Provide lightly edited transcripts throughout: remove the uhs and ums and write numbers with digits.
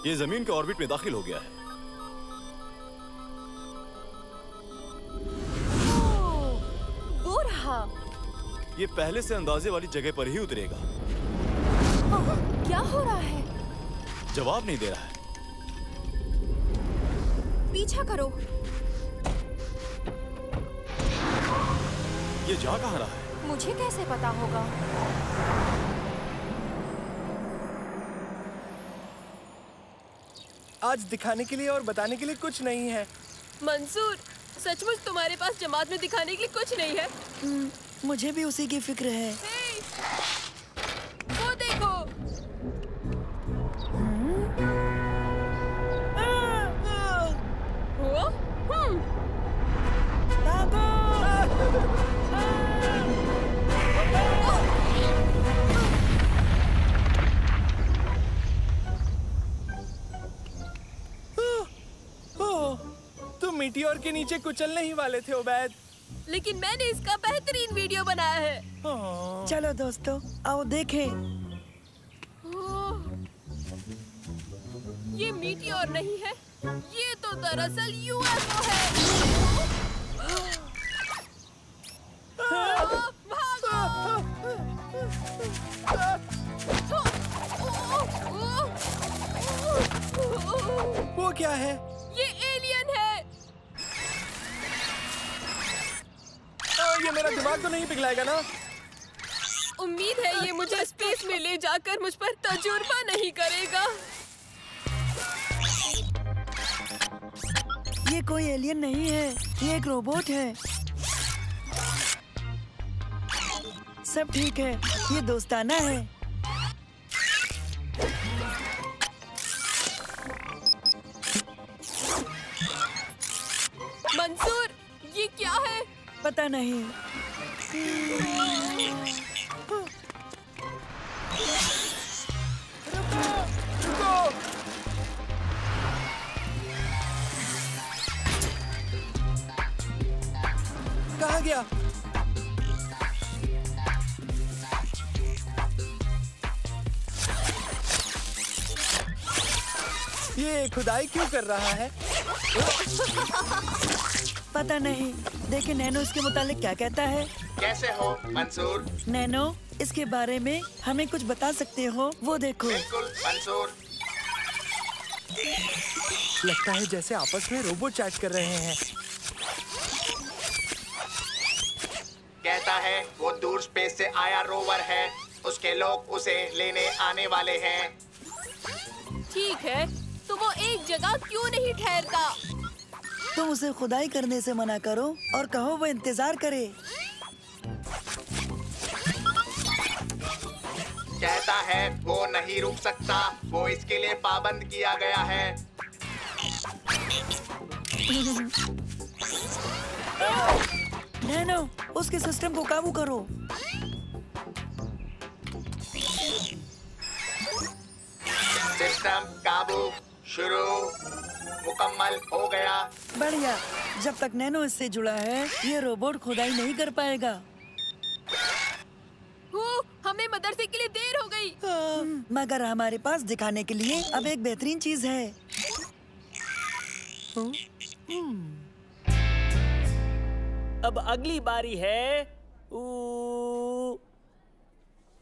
ये जमीन के ऑर्बिट में दाखिल हो गया है। वो रहा। ये पहले से अंदाजे वाली जगह पर ही उतरेगा। क्या हो रहा है? जवाब नहीं दे रहा है। पीछा करो। ये जा कहाँ रहा है? मुझे कैसे पता होगा? आज दिखाने के लिए और बताने के लिए कुछ नहीं है। मंसूर, सचमुच तुम्हारे पास जमात में दिखाने के लिए कुछ नहीं है? मुझे भी उसी की फिक्र है। वो देखो। तुम मीटियोर के नीचे कुचलने ही वाले थे उबैद। लेकिन मैंने इसका बेहतरीन वीडियो बनाया है। चलो दोस्तों, आओ देखें। ये मीटियोर नहीं है, ये तो दरअसल यूएफओ है। वो क्या है? ये एलियन है। ये मेरा दिमाग तो नहीं पिघलाएगा ना? उम्मीद है ये मुझे स्पेस में ले जाकर मुझ पर तजुर्बा नहीं करेगा। ये कोई एलियन नहीं है, ये एक रोबोट है। सब ठीक है, ये दोस्ताना है। मंसूर, ये क्या है? पता नहीं। रुको! कहाँ गया? ये खुदाई क्यों कर रहा है? पता नहीं। देखिए नैनो इसके मुतालिक क्या कहता है। कैसे हो मंसूर? नैनो, इसके बारे में हमें कुछ बता सकते हो? वो देखो। बिल्कुल मंसूर। लगता है जैसे आपस में रोबोट चैट कर रहे हैं। कहता है वो दूर स्पेस से आया रोवर है, उसके लोग उसे लेने आने वाले हैं। ठीक है, तो वो एक जगह क्यों नहीं ठहरता? तुम उसे खुदाई करने से मना करो और कहो वो इंतजार करे। कहता है वो नहीं रुक सकता, वो इसके लिए पाबंद किया गया है। नैनो, उसके सिस्टम को काबू करो। सिस्टम काबू शुरू मुकम्मल हो गया। बढ़िया। जब तक नैनो इससे जुड़ा है, ये रोबोट खुदाई नहीं कर पाएगा। हमें मदरसे के लिए देर हो गई। मगर हमारे पास दिखाने के लिए अब एक बेहतरीन चीज है। अब अगली बारी है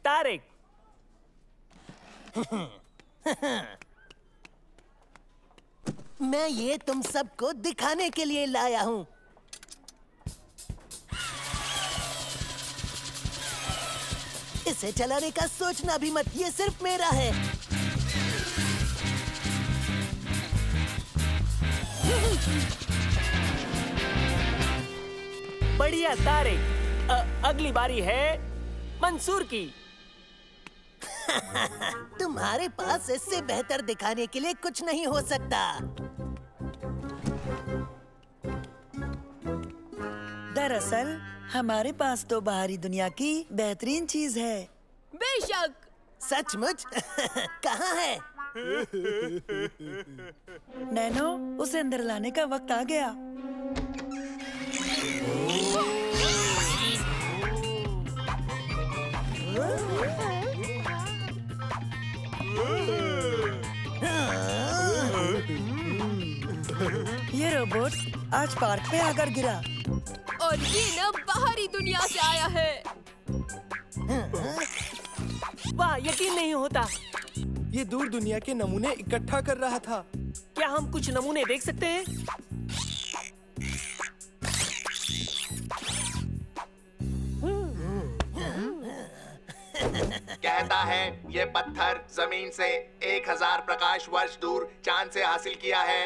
तारिक। मैं ये तुम सबको दिखाने के लिए लाया हूँ। इसे चलाने का सोचना भी मत, ये सिर्फ मेरा है। बढ़िया तारिक। अगली बारी है मंसूर की। तुम्हारे पास इससे बेहतर दिखाने के लिए कुछ नहीं हो सकता। दरअसल हमारे पास तो बाहरी दुनिया की बेहतरीन चीज है। बेशक। सचमुच? कहाँ है? नैनो, उसे अंदर लाने का वक्त आ गया। ये रोबोट आज पार्क में आकर गिरा। और ये ना बाहरी दुनिया से आया है। वाह, यकीन नहीं होता। ये दूर दुनिया के नमूने इकट्ठा कर रहा था। क्या हम कुछ नमूने देख सकते हैं? कहता है ये पत्थर जमीन से 1000 प्रकाश वर्ष दूर चांद से हासिल किया है।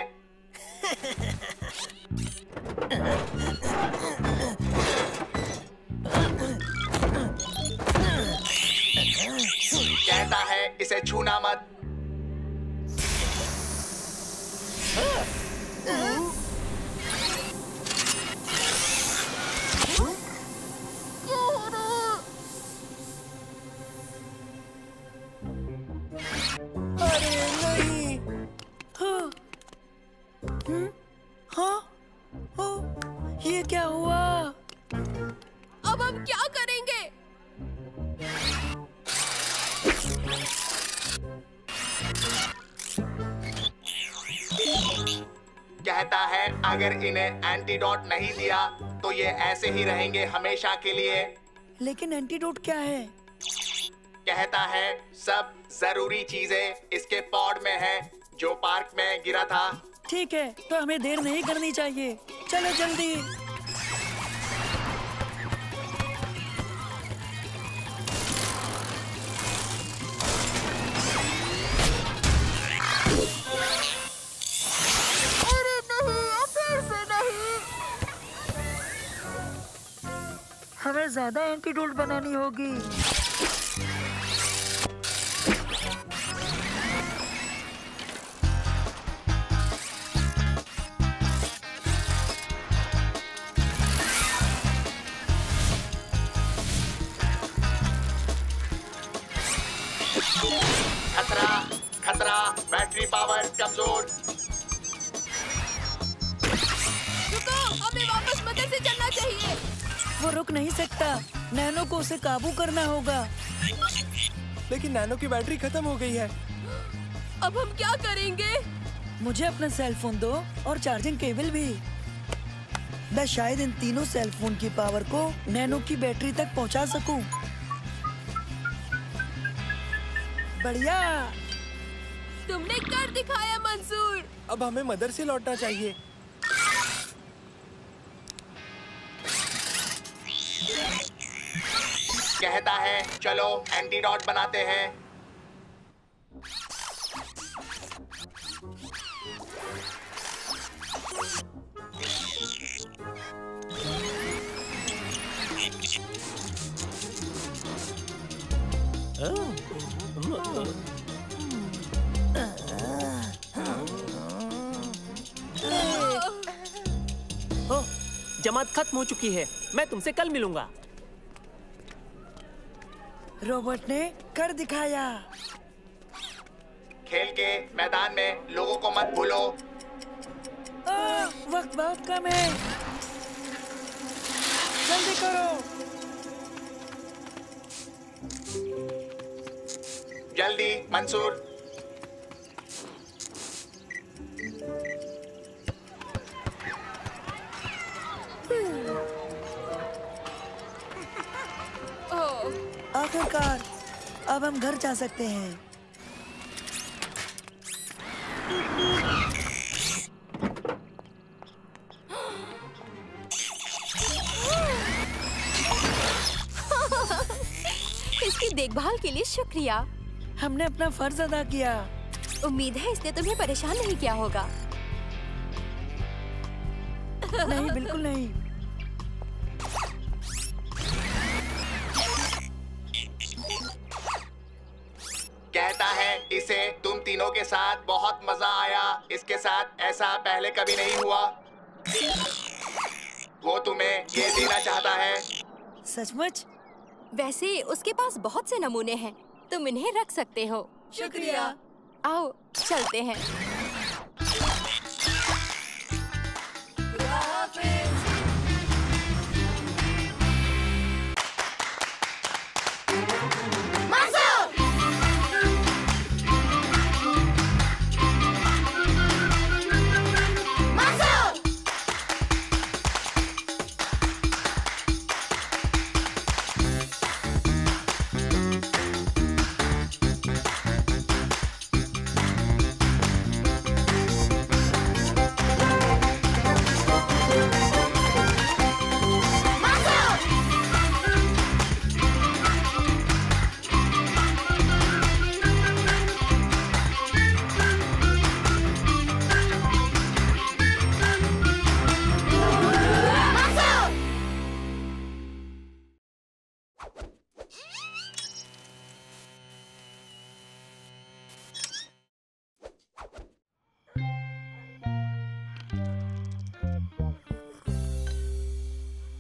कहता है इसे छूना मत। अरे नहीं। हाँ? ये क्या हुआ? अब हम क्या करेंगे? कहता है अगर इन्हें एंटीडोट नहीं दिया तो ये ऐसे ही रहेंगे हमेशा के लिए। लेकिन एंटीडोट क्या है? कहता है सब जरूरी चीजें इसके पॉड में है जो पार्क में गिरा था। ठीक है, तो हमें देर नहीं करनी चाहिए। चलो जल्दी। हमें ज्यादा एंटीडोट बनानी होगी। खतरा खतरा, बैटरी पावर कमजोर। रुको, हमें वापस मदद से चलना चाहिए। वो रुक नहीं सकता। नैनो को उसे काबू करना होगा। लेकिन नैनो की बैटरी खत्म हो गई है। अब हम क्या करेंगे? मुझे अपना सेल फोन दो और चार्जिंग केबल भी। मैं शायद इन तीनों सेल फोन की पावर को नैनो की बैटरी तक पहुंचा सकूं। बढ़िया। तुमने कर दिखाया मंसूर। अब हमें मदर से लौटना चाहिए। कहता है चलो एंटीडोट बनाते हैं। ओह, जमात खत्म हो चुकी है। मैं तुमसे कल मिलूंगा। रोबोट ने कर दिखाया। खेल के मैदान में लोगों को मत भूलो। वक्त बहुत कम है। जल्दी करो। जल्दी मंसूर। आखिरकार अब हम घर जा सकते हैं। इसकी देखभाल के लिए शुक्रिया। हमने अपना फर्ज अदा किया। उम्मीद है इसने तुम्हें परेशान नहीं किया होगा। नहीं, बिल्कुल नहीं। कहता है इसे तुम तीनों के साथ बहुत मजा आया। इसके साथ ऐसा पहले कभी नहीं हुआ। वो तुम्हें ये देना चाहता है। सचमुच? वैसे उसके पास बहुत से नमूने हैं, तुम इन्हें रख सकते हो। शुक्रिया। आओ चलते हैं।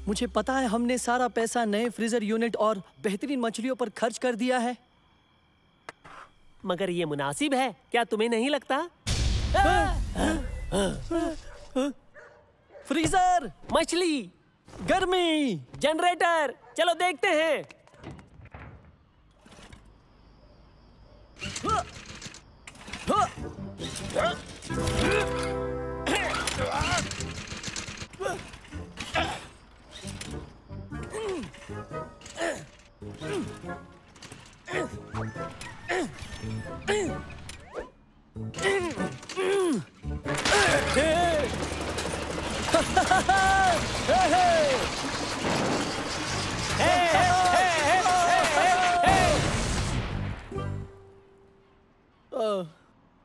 मुझे पता है हमने सारा पैसा नए फ्रीजर यूनिट और बेहतरीन मछलियों पर खर्च कर दिया है, मगर ये मुनासिब है, क्या तुम्हें नहीं लगता? फ्रीजर, मछली, गर्मी, जनरेटर, चलो देखते हैं।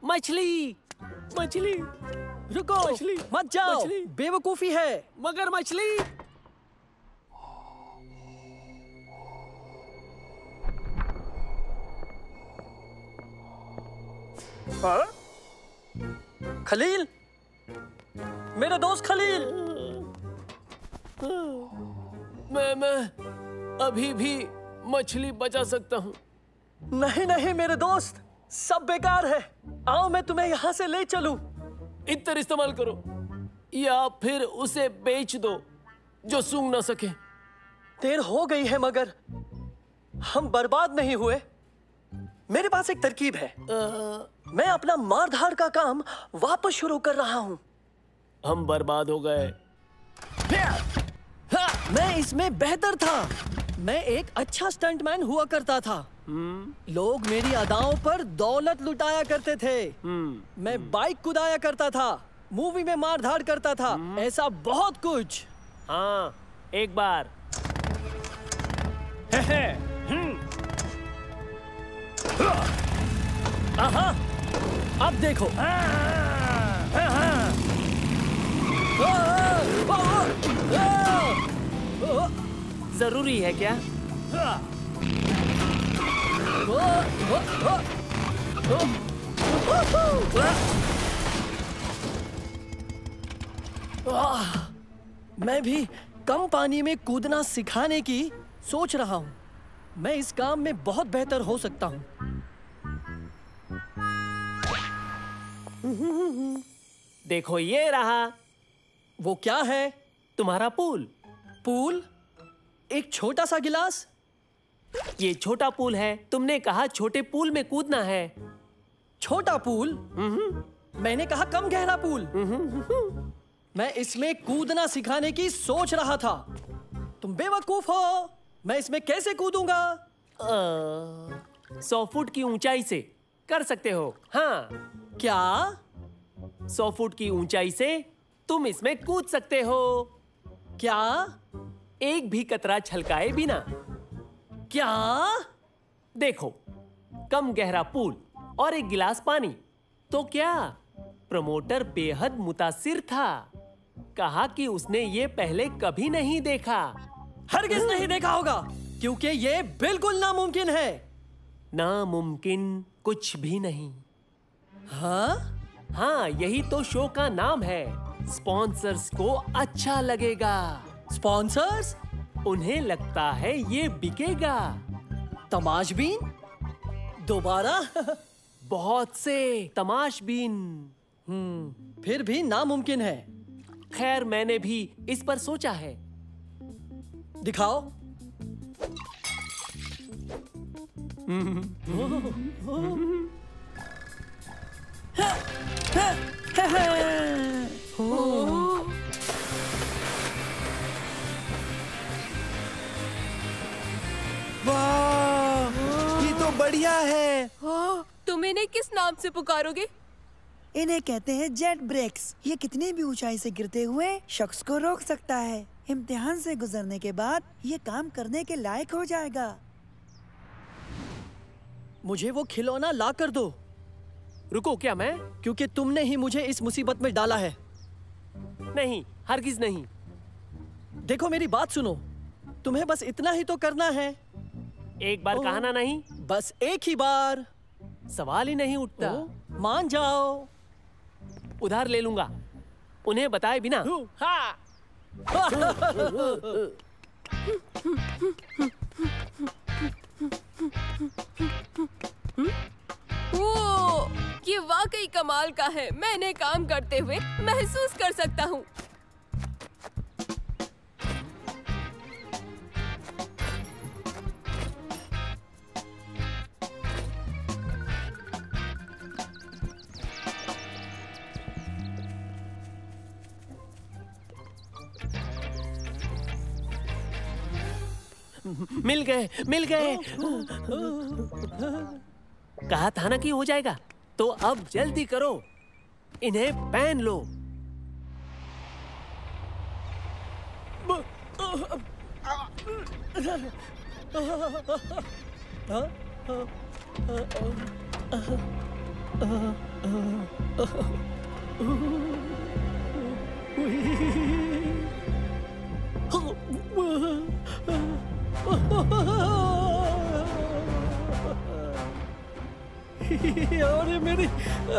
मछली, मछली, रुको, मछली, मत जाओ, मछली। बेवकूफी है। मगर मछली। खलील, मेरा दोस्त खलील। मैं अभी भी मछली बचा सकता हूँ। नहीं नहीं मेरे दोस्त, सब बेकार है। आओ मैं तुम्हें यहाँ से ले चलूं। इत्र इस्तेमाल करो या फिर उसे बेच दो जो सूंघ ना सके। देर हो गई है मगर हम बर्बाद नहीं हुए। मेरे पास एक तरकीब है। मैं अपना मारधाड़ का काम वापस शुरू कर रहा हूँ। हम बर्बाद हो गए। मैं इसमें बेहतर था। मैं एक अच्छा स्टंटमैन हुआ करता था। लोग मेरी अदाओं पर दौलत लुटाया करते थे। मैं बाइक कुदाया करता था, मूवी में मारधाड़ करता था, ऐसा बहुत कुछ। हाँ, एक बार। आहा, अब देखो। जरूरी है क्या? मैं भी कम पानी में कूदना सिखाने की सोच रहा हूँ। मैं इस काम में बहुत बेहतर हो सकता हूँ। देखो ये रहा। वो क्या है? तुम्हारा पूल। पूल? एक छोटा सा गिलास? ये छोटा पूल है। तुमने कहा छोटे पूल में कूदना है। छोटा पूल? मैंने कहा कम गहरा पूल। मैं इसमें कूदना सिखाने की सोच रहा था। तुम बेवकूफ हो। मैं इसमें कैसे कूदूंगा? 100 फुट की ऊंचाई से कर सकते हो। हाँ। क्या? 100 फुट की ऊंचाई से तुम इसमें कूद सकते हो। क्या? एक भी कतरा छलकाए बिना। क्या? देखो, कम गहरा पूल और एक गिलास पानी। तो क्या? प्रमोटर बेहद मुतासिर था। कहा कि उसने ये पहले कभी नहीं देखा। हरगिज़ नहीं देखा होगा, क्योंकि ये बिल्कुल नामुमकिन है। नामुमकिन कुछ भी नहीं। हाँ? हाँ, यही तो शो का नाम है। स्पॉन्सर्स को अच्छा लगेगा। स्पॉन्सर्स? उन्हें लगता है ये बिकेगा। तमाशबीन? दोबारा? बहुत से तमाशबीन। फिर भी नामुमकिन है। खैर, मैंने भी इस पर सोचा है। दिखाओ। वाह, ये तो बढ़िया है। तुम इन्हें किस नाम से पुकारोगे? इन्हें कहते हैं जेट ब्रेक्स। ये कितनी भी ऊंचाई से गिरते हुए शख्स को रोक सकता है। इम्तिहान से गुजरने के बाद ये काम करने के लायक हो जाएगा। मुझे वो खिलौना ला कर दो। रुको, क्या मैं? क्योंकि तुमने ही मुझे इस मुसीबत में डाला है। नहीं, हरगिज नहीं। देखो, मेरी बात सुनो। तुम्हें बस इतना ही तो करना है। एक बार कहना नहीं? बस एक ही बार। सवाल ही नहीं उठता। मान जाओ। उधार ले लूंगा, उन्हें बताए बिना। हाँ। वो ये वाकई कमाल का है। मैं इन्हें काम करते हुए महसूस कर सकता हूँ। मिल गए, मिल गए। कहा था ना कि हो जाएगा। तो अब जल्दी करो, इन्हें पहन लो।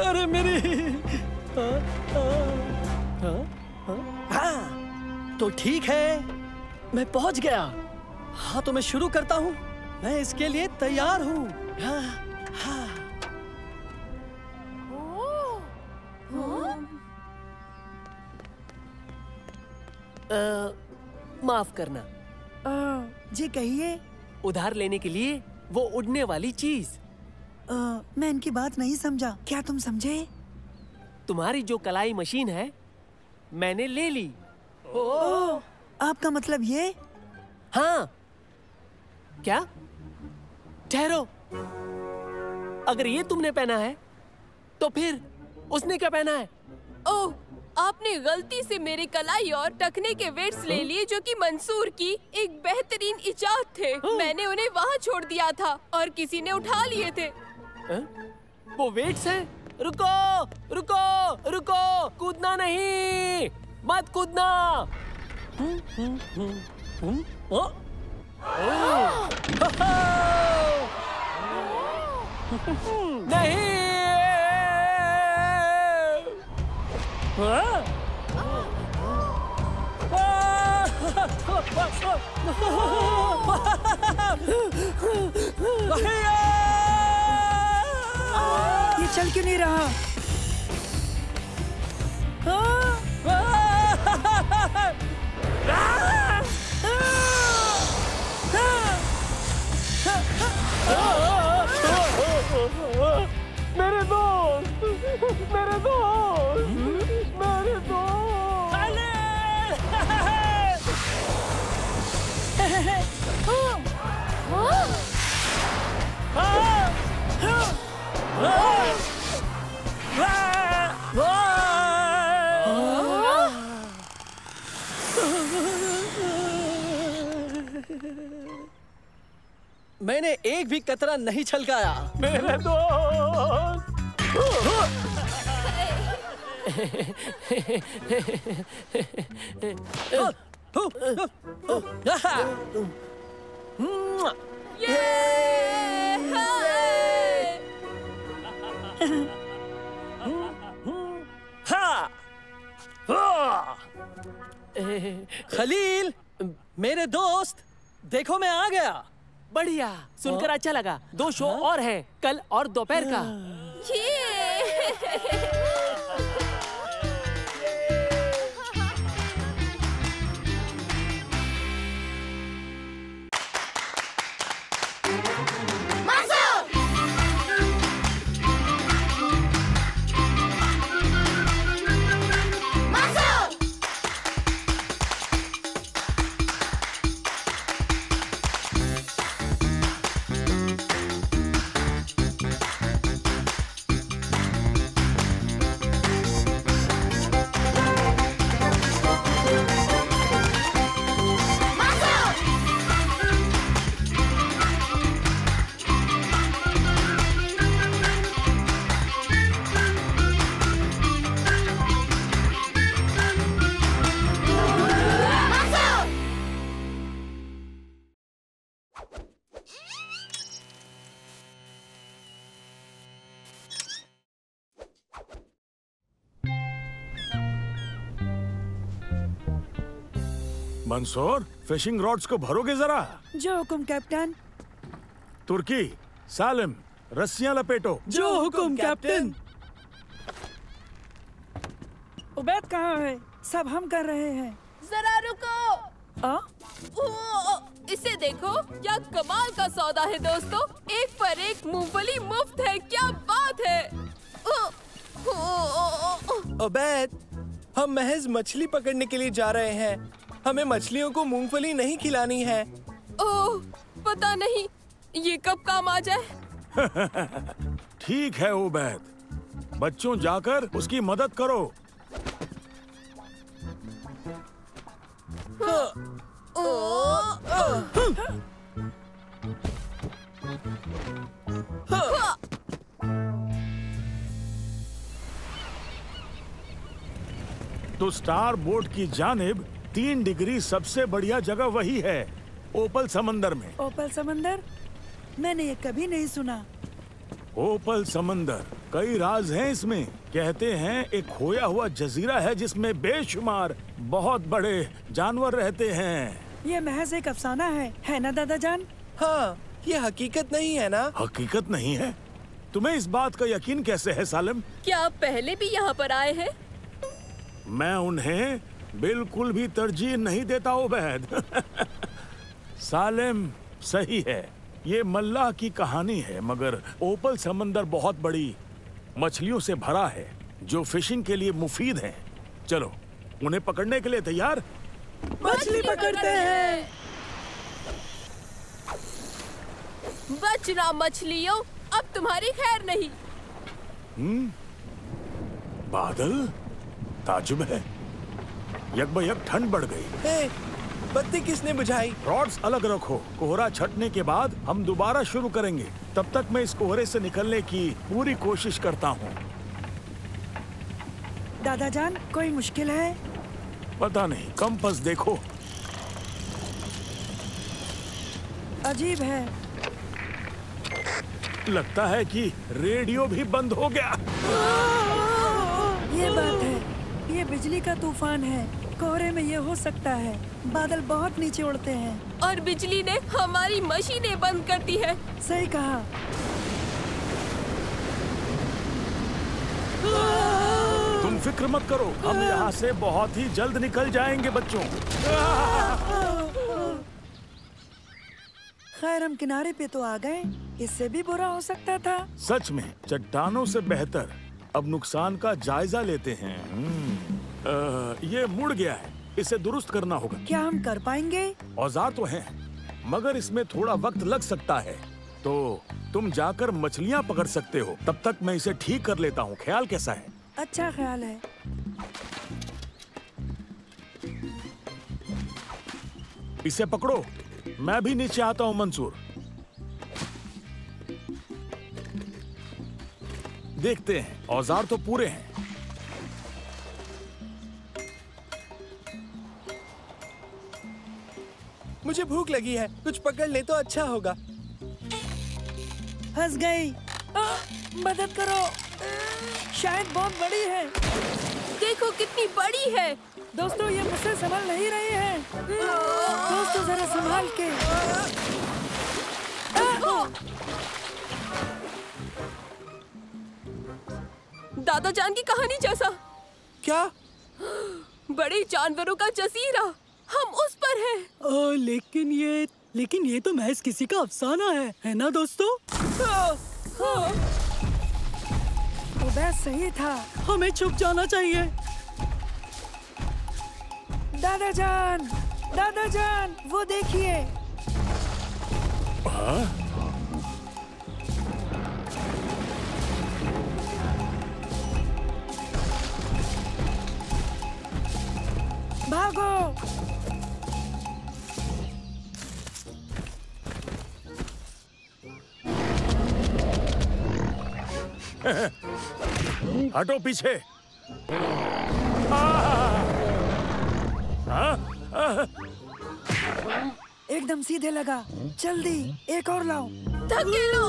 अरे मेरी हाँ, तो ठीक है, मैं पहुंच गया। हाँ, तो मैं शुरू करता हूँ। मैं इसके लिए तैयार हूँ। हाँ, हाँ। माफ करना। जी कहिए। उधार लेने के लिए वो उड़ने वाली चीज। मैं इनकी बात नहीं समझा। क्या तुम समझे? तुम्हारी जो कलाई मशीन है, मैंने ले ली। आपका मतलब ये? हाँ। क्या? ठहरो। अगर ये तुमने पहना है, तो फिर उसने क्या पहना है? ओह, आपने गलती से मेरे कलाई और टखने के वेट्स ले लिए, जो कि मंसूर की एक बेहतरीन इजाद थे। मैंने उन्हें वहाँ छोड़ दिया था और किसी ने उठा लिए थे। वो वेट्स हैं? रुको, रुको, रुको! कूदना नहीं! मत कूदना! नहीं! ये चल क्यों नहीं रहा? मेरे दोस्त, मेरे दोस्त, मेरे दोस्त! मैंने एक भी कतरा नहीं छलकाया। मेरे दोस्त! खलील, मेरे दोस्त, देखो मैं आ गया। बढ़िया, सुनकर अच्छा लगा। 2 शो और हैं, कल और दोपहर का। मंसूर, फिशिंग रॉड्स को भरोगे जरा? जो हुकुम कैप्टन। तुर्की, सालिम, रस्सियां लपेटो। जो हुकुम कैप्टन। उबैद कहाँ है? सब हम कर रहे हैं। जरा रुको। इसे देखो, क्या कमाल का सौदा है दोस्तों। एक पर एक मूंगफली मुफ्त है। क्या बात है। उबैद, हम महज मछली पकड़ने के लिए जा रहे हैं। हमें मछलियों को मूंगफली नहीं खिलानी है। ओह, पता नहीं ये कब काम आ जाए। ठीक है उबैद, बच्चों जाकर उसकी मदद करो। तो स्टार बोर्ड की जानिब 3 डिग्री सबसे बढ़िया जगह वही है, ओपल समंदर में। ओपल समंदर? मैंने ये कभी नहीं सुना। ओपल समंदर, कई राज हैं इसमें। कहते हैं एक खोया हुआ जजीरा है जिसमें बेशुमार बहुत बड़े जानवर रहते हैं। ये महज एक अफसाना है ना दादा जान? हाँ, ये हकीकत नहीं है ना? हकीकत नहीं है? तुम्हें इस बात का यकीन कैसे है सालिम? क्या आप पहले भी यहाँ पर आए हैं? मैं उन्हें बिल्कुल भी तरजीह नहीं देता उबैद। सालिम सही है, ये मल्लाह की कहानी है, मगर ओपल समंदर बहुत बड़ी मछलियों से भरा है जो फिशिंग के लिए मुफीद हैं। चलो उन्हें पकड़ने के लिए तैयार? मछली पकड़ते हैं। बचना मछलियों, अब तुम्हारी खैर नहीं। बादल, ताजुब है, यकबयक ठंड बढ़ गई। बत्ती किसने बुझाई? रॉड्स अलग रखो, कोहरा छटने के बाद हम दोबारा शुरू करेंगे। तब तक मैं इस कोहरे से निकलने की पूरी कोशिश करता हूँ। दादा जान, कोई मुश्किल है? पता नहीं, कंपास देखो। अजीब है। लगता है कि रेडियो भी बंद हो गया। ये बात है, ये बिजली का तूफान है। कोहरे में ये हो सकता है। बादल बहुत नीचे उड़ते हैं और बिजली ने हमारी मशीनें बंद कर दी है। सही कहा। तुम फिक्र मत करो, हम यहाँ से बहुत ही जल्द निकल जाएंगे बच्चों। खैर हम किनारे पे तो आ गए, इससे भी बुरा हो सकता था। सच में चट्टानों से बेहतर। अब नुकसान का जायजा लेते हैं। ये मुड़ गया है, इसे दुरुस्त करना होगा। क्या हम कर पाएंगे? औजार तो हैं, मगर इसमें थोड़ा वक्त लग सकता है। तो तुम जाकर मछलियाँ पकड़ सकते हो, तब तक मैं इसे ठीक कर लेता हूँ। ख्याल कैसा है? अच्छा ख्याल है। इसे पकड़ो, मैं भी नीचे आता हूँ मंसूर। देखते हैं, औजार तो पूरे हैं। मुझे भूख लगी है, कुछ पकड़ ले तो अच्छा होगा। फंस गई। मदद करो, शायद बहुत बड़ी है। देखो कितनी बड़ी है। दोस्तों ये मुझसे संभल नहीं रही है। दोस्तों जरा संभाल के। दादा जान की कहानी जैसा। क्या? बड़े जानवरों का जजीरा, हम उस पर हैं। लेकिन ये तो महज किसी का अफसाना है ना दोस्तों? उबैद सही था, हमें छुप जाना चाहिए। दादा जान, वो देखिए। भागो। हटो पीछे। एकदम सीधे लगा। जल्दी एक और लाओ। धकेलो।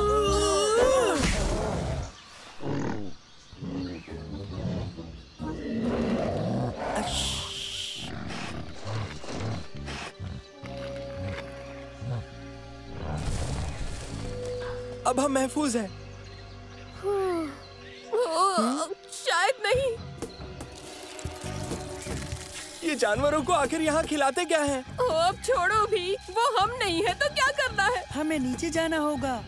अब हम महफूज हैं। शायद नहीं। ये जानवरों को आखिर यहाँ खिलाते क्या हैं? अब छोड़ो भी, वो हम नहीं है तो क्या करना है? हमें नीचे जाना होगा।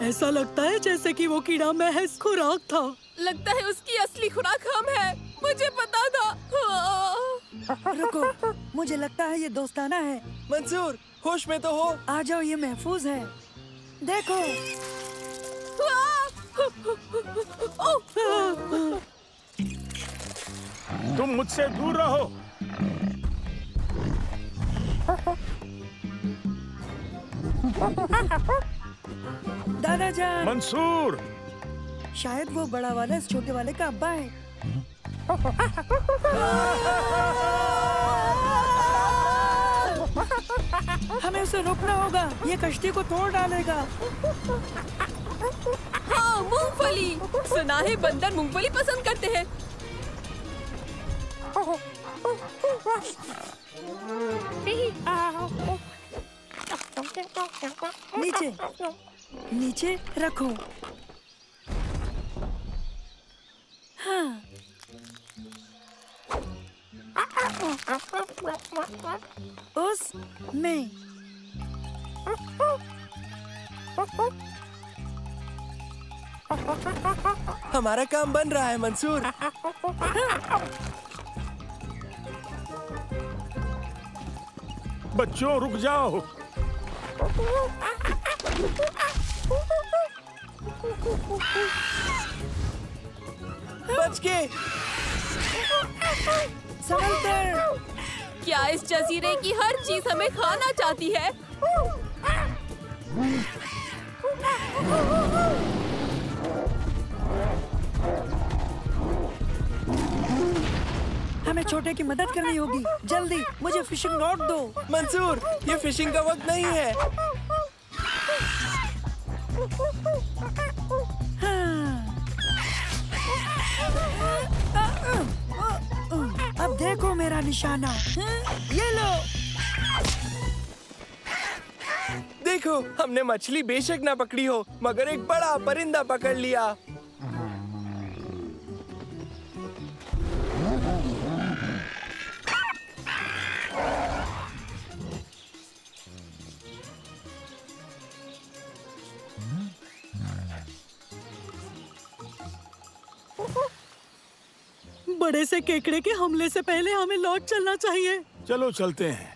ऐसा लगता है जैसे कि वो कीड़ा महज खुराक था। लगता है उसकी असली खुराक हम है। मुझे पता था। रुको, मुझे लगता है ये दोस्ताना है। मंसूर, होश में तो हो। आ जाओ, ये महफूज है। देखो। तुम मुझसे दूर रहो। दादाजान। मंसूर। शायद वो बड़ा वाला इस छोटे वाले का अब्बा है। हमें उसे रोकना होगा, ये कश्ती को तोड़ डालेगा। हाँ, मूंगफली। सुना है बंदर मूंगफली पसंद करते हैं। नीचे नीचे रखो। हाँ। उस में हमारा काम बन रहा है मंसूर। बच्चों रुक जाओ। बच के। समंदर। क्या इस जजीरे की हर चीज हमें खाना चाहती है? हमें छोटे की मदद करनी होगी। जल्दी, मुझे फिशिंग रॉड दो। मंसूर, ये फिशिंग का वक्त नहीं है। अब देखो मेरा निशाना। ये लो। देखो, हमने मछली बेशक ना पकड़ी हो, मगर एक बड़ा परिंदा पकड़ लिया। बड़े से केकड़े के हमले से पहले हमें लौट चलना चाहिए। चलो चलते हैं,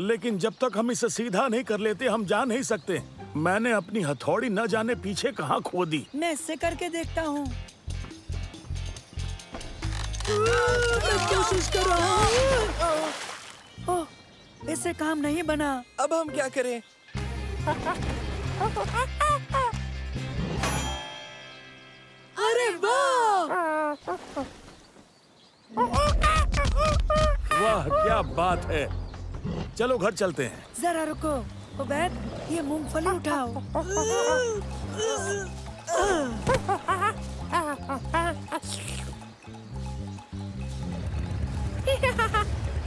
लेकिन जब तक हम इसे सीधा नहीं कर लेते हम जा नहीं सकते। मैंने अपनी हथौड़ी न जाने पीछे कहाँ खो दी। मैं इससे करके देखता हूँ। कोशिश कर रहा हूँ। ओह, इससे काम नहीं बना। अब हम क्या करें? अरे वाह! वाह, क्या बात है। चलो घर चलते हैं। जरा रुको उबैद, ये मूंगफली उठाओ।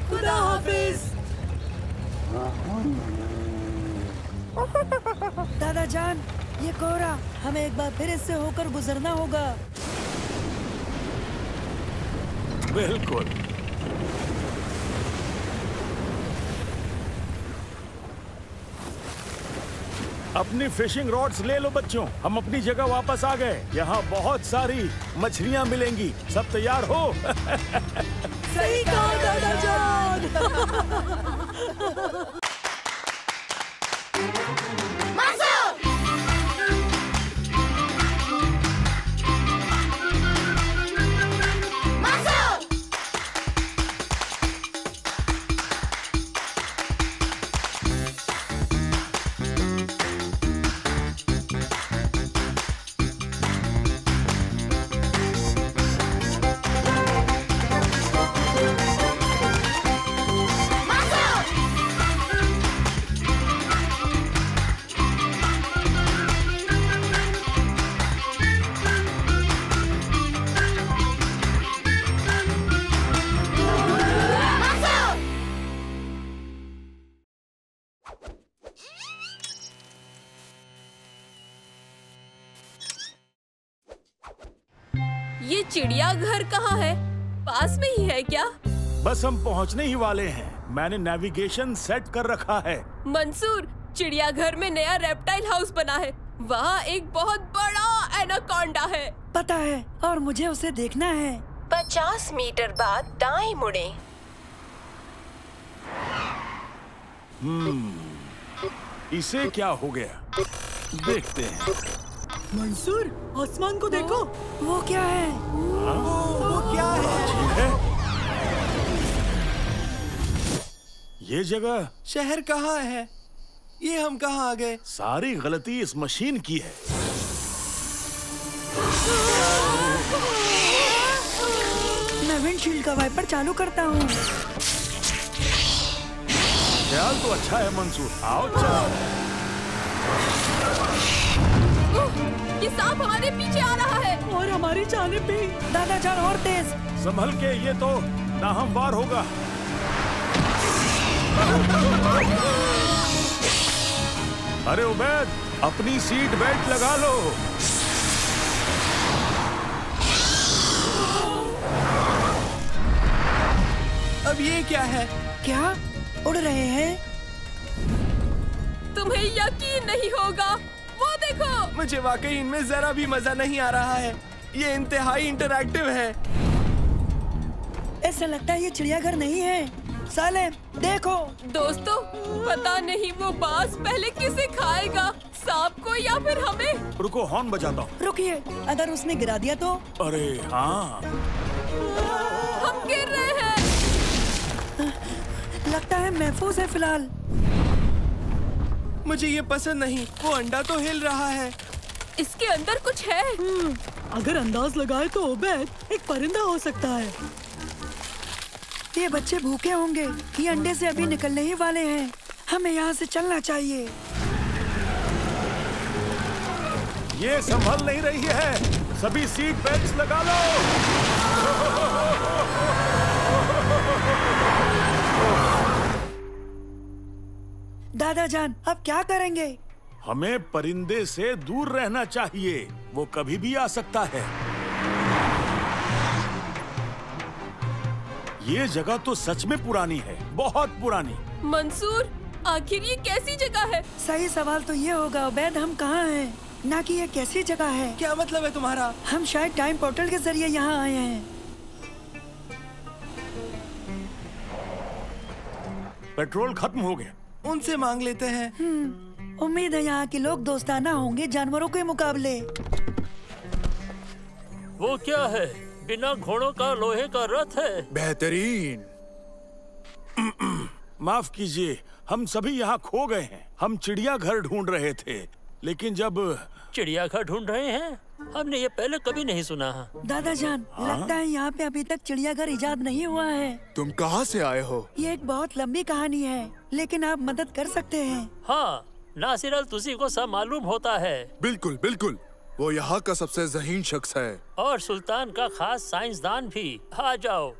खुदा हाफिज। दादाजान, ये कोहरा, हमें एक बार फिर इससे होकर गुजरना होगा। बिल्कुल। अपनी फिशिंग रॉड्स ले लो बच्चों, हम अपनी जगह वापस आ गए। यहाँ बहुत सारी मछलियाँ मिलेंगी। सब तैयार हो? सही कहा दादाजान। ये चिड़ियाघर कहाँ है? पास में ही है क्या? बस हम पहुंचने ही वाले हैं। मैंने नेविगेशन सेट कर रखा है। मंसूर, चिड़ियाघर में नया रेप्टाइल हाउस बना है। वहाँ एक बहुत बड़ा एनाकोंडा है। पता है, और मुझे उसे देखना है। 50 मीटर बाद दाएं मुड़ें। इसे क्या हो गया? देखते हैं। मंसूर, आसमान को देखो। वो क्या है? वो क्या है? ये जगह, शहर कहाँ है? ये हम कहाँ आ गए? सारी गलती इस मशीन की है। मैं विंडशील्ड का वाइपर चालू करता हूँ। ख्याल तो अच्छा है मंसूर, आओ चलो। ये सांप हमारे पीछे आ रहा है और हमारी जाने पे। दादा जान, और तेज। संभल के, ये तो नाहमवार होगा। अरे उबैद, अपनी सीट बेल्ट लगा लो। अब ये क्या है? क्या उड़ रहे हैं? तुम्हें यकीन नहीं होगा, वो देखो। मुझे वाकई इनमें जरा भी मजा नहीं आ रहा है। ये इंतहाई इंटरैक्टिव है। ऐसा लगता है ये चिड़ियाघर नहीं है। सालेम, देखो। दोस्तों, पता नहीं वो बाज पहले किसे खाएगा, सांप को या फिर हमें। रुको, हॉर्न बजाता हूँ। रुकिए, अगर उसने गिरा दिया तो? अरे हाँ, हम गिर रहे हैं। लगता है महफूज है फिलहाल। मुझे ये पसंद नहीं। वो अंडा तो हिल रहा है। इसके अंदर कुछ है। अगर अंदाज लगाए तो उबैद एक परिंदा हो सकता है। ये बच्चे भूखे होंगे। ये अंडे से अभी निकलने ही वाले हैं। हमें यहाँ से चलना चाहिए। ये संभल नहीं रही है। सभी सीट बेल्ट लगा लो। दादा जान, अब क्या करेंगे? हमें परिंदे से दूर रहना चाहिए। वो कभी भी आ सकता है। ये जगह तो सच में पुरानी है, बहुत पुरानी। मंसूर, आखिर ये कैसी जगह है? सही सवाल तो ये होगा उबैद, हम कहाँ हैं, ना कि ये कैसी जगह है। क्या मतलब है तुम्हारा? हम शायद टाइम पोर्टल के जरिए यहाँ आए हैं। पेट्रोल खत्म हो गया। उनसे मांग लेते हैं। उम्मीद है यहाँ के लोग दोस्ताना होंगे जानवरों के मुकाबले। वो क्या है? बिना घोड़ों का लोहे का रथ है। बेहतरीन। माफ कीजिए, हम सभी यहाँ खो गए हैं। हम चिड़ियाघर ढूंढ रहे थे, लेकिन जब चिड़ियाघर ढूंढ रहे हैं? हमने ये पहले कभी नहीं सुना। दादा जान, लगता है यहाँ पे अभी तक चिड़ियाघर इजाद नहीं हुआ है। तुम कहाँ से आए हो? ये एक बहुत लंबी कहानी है, लेकिन आप मदद कर सकते हैं। हाँ, नासिर अल तुसी को सब मालूम होता है। बिल्कुल बिल्कुल, वो यहाँ का सबसे ज़हीन शख्स है। और सुल्तान का खास साइंसदान भी। आ जाओ।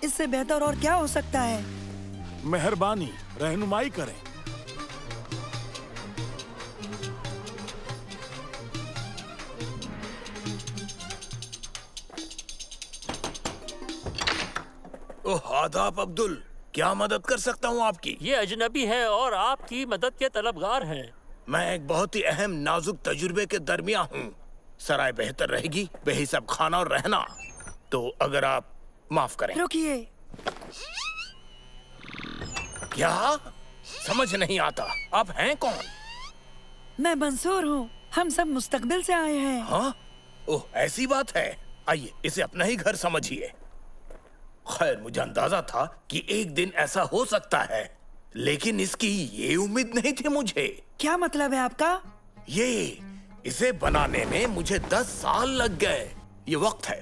इससे बेहतर और क्या हो सकता है? मेहरबानी, रहनुमाई करें। ओह, आदाब अब्दुल, क्या मदद कर सकता हूँ आपकी? ये अजनबी है और आपकी मदद के तलबगार हैं। मैं एक बहुत ही अहम नाजुक तजुर्बे के दरमियान हूँ। सराय बेहतर रहेगी, बेहिसाब खाना और रहना। तो अगर आप माफ करें। रुकिए। क्या? समझ नहीं आता, आप हैं कौन? मैं मंसूर हूँ। हम सब मुस्तकबिल से आए हैं। हाँ? ओह, ऐसी बात है। आइए, इसे अपना ही घर समझिए। खैर, मुझे अंदाजा था कि एक दिन ऐसा हो सकता है, लेकिन इसकी ये उम्मीद नहीं थी मुझे। क्या मतलब है आपका? इसे बनाने में मुझे 10 साल लग गए। ये वक्त है।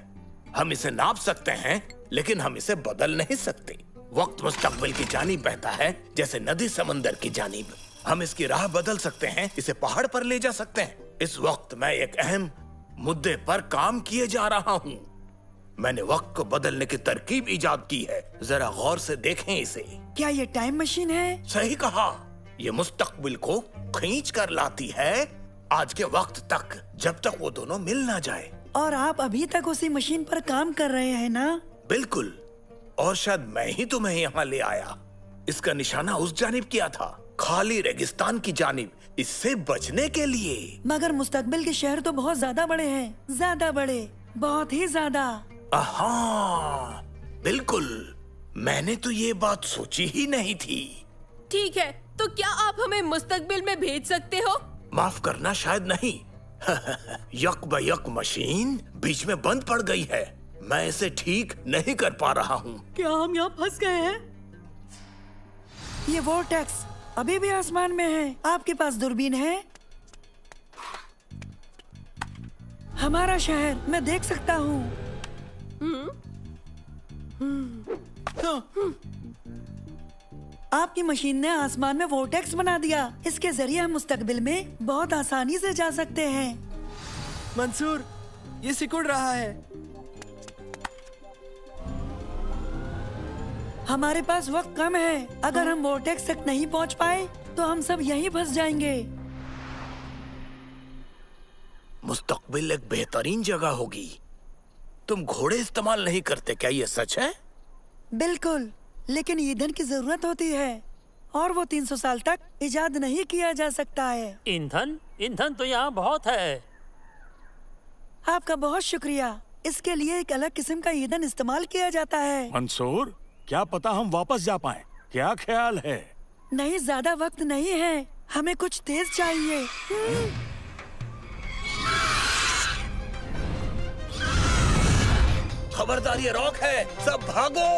हम इसे नाप सकते हैं, लेकिन हम इसे बदल नहीं सकते। वक्त मुस्तकबिल की जानिब बहता है, जैसे नदी समंदर की जानिब। हम इसकी राह बदल सकते हैं, इसे पहाड़ पर ले जा सकते हैं। इस वक्त मैं एक अहम मुद्दे पर काम किए जा रहा हूँ। मैंने वक्त को बदलने की तरकीब इजाद की है। जरा गौर से देखें इसे। क्या ये टाइम मशीन है? सही कहा। ये मुस्तकबिल को खींच कर लाती है आज के वक्त तक, जब तक वो दोनों मिल ना जाए। और आप अभी तक उसी मशीन पर काम कर रहे हैं ना? बिल्कुल, और शायद मैं ही तुम्हें यहाँ ले आया। इसका निशाना उस जानिब किया था, खाली रेगिस्तान की जानिब, इससे बचने के लिए। मगर मुस्तकबिल के शहर तो बहुत ज्यादा बड़े हैं, ज्यादा बड़े, बहुत ही ज्यादा। हाँ, बिल्कुल, मैंने तो ये बात सोची ही नहीं थी। ठीक है, तो क्या आप हमें मुस्तकबिल में भेज सकते हो? माफ करना, शायद नहीं। यक ब यक मशीन बीच में बंद पड़ गई है। मैं इसे ठीक नहीं कर पा रहा हूँ। क्या हम यहाँ फंस गए हैं? ये वोर्टेक्स अभी भी आसमान में है। आपके पास दूरबीन है? हमारा शहर मैं देख सकता हूँ। आपकी मशीन ने आसमान में वोर्टेक्स बना दिया। इसके जरिए हम मुस्तकबिल में बहुत आसानी से जा सकते हैं। मंसूर, ये सिकुड़ रहा है। हमारे पास वक्त कम है। अगर हम वोर्टेक्स तक नहीं पहुंच पाए तो हम सब यहीं फंस जाएंगे। मुस्तकबिल एक बेहतरीन जगह होगी। तुम घोड़े इस्तेमाल नहीं करते क्या? ये सच है? बिल्कुल, लेकिन ईंधन की जरूरत होती है और वो 300 साल तक इजाद नहीं किया जा सकता है। ईंधन? ईंधन तो यहाँ बहुत है। आपका बहुत शुक्रिया। इसके लिए एक अलग किस्म का ईंधन इस्तेमाल किया जाता है। मंसूर, क्या पता हम वापस जा पाएं? क्या ख्याल है? नहीं, ज्यादा वक्त नहीं है, हमें कुछ तेज चाहिए। खबरदार, ये रॉक है, सब भागो।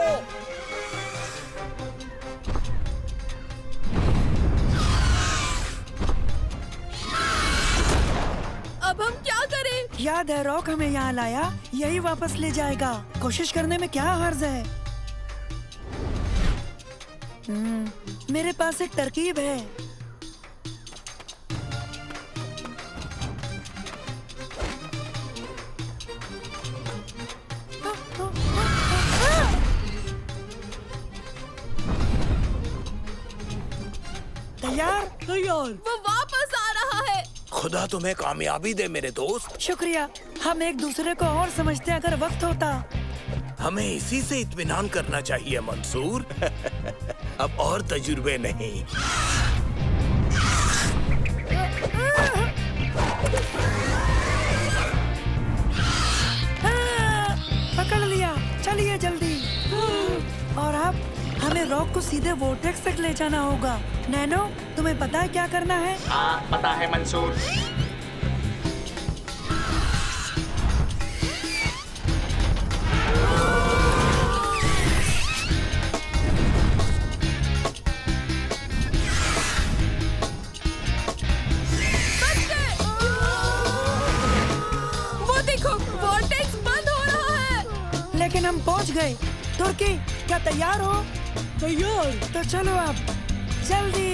अब हम क्या करें? याद है, रॉक हमें यहाँ लाया, यही वापस ले जाएगा। कोशिश करने में क्या हर्ज है? मेरे पास एक तरकीब है। तैयार? तैयार। वो वापस आ रहा है। खुदा तुम्हें कामयाबी दे मेरे दोस्त। शुक्रिया। हम एक दूसरे को और समझते अगर वक्त होता। हमें इसी से इत्मीनान करना चाहिए मंसूर। अब और तजुर्बे नहीं। पकड़ लिया, चलिए जल्दी। और अब हमें रॉक को सीधे वोर्टेक्स तक ले जाना होगा। नैनो, तुम्हें पता है क्या करना है? हाँ, पता है मंसूर। वो देखो, वोर्टेक्स बंद हो रहा है। लेकिन हम पहुंच गए। तुर्की, क्या तैयार हो? तैयार। तो चलो अब, जल्दी।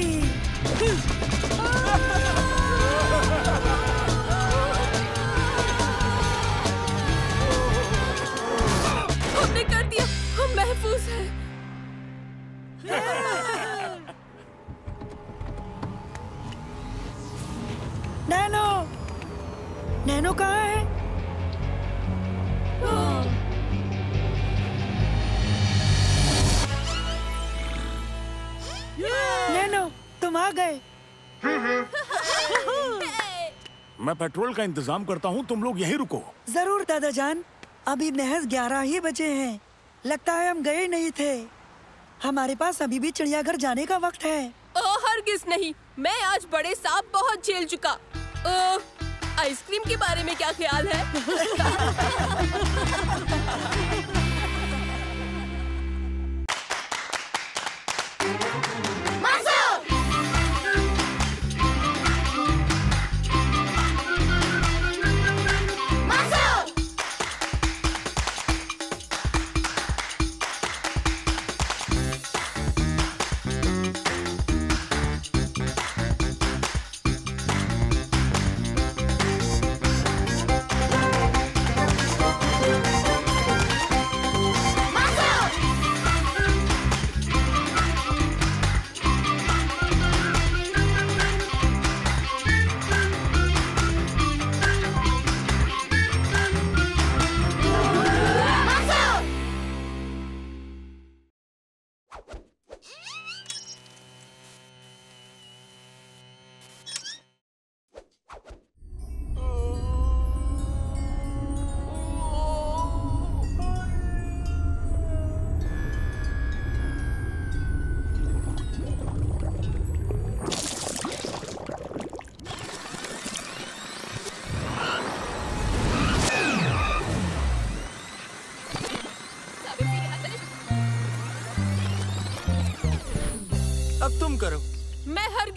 हमने कर दिया, हम महफूज हैं। नैनो, नैनो कहाँ है? नैनो, तुम आ गए। मैं पेट्रोल का इंतजाम करता हूँ, तुम लोग यहीं रुको। जरूर दादाजान। अभी महज 11 ही बजे हैं। लगता है हम गए नहीं थे। हमारे पास अभी भी चिड़ियाघर जाने का वक्त है। हरगिज़ नहीं, मैं आज बड़े सांप बहुत झेल चुका। आइसक्रीम के बारे में क्या ख्याल है?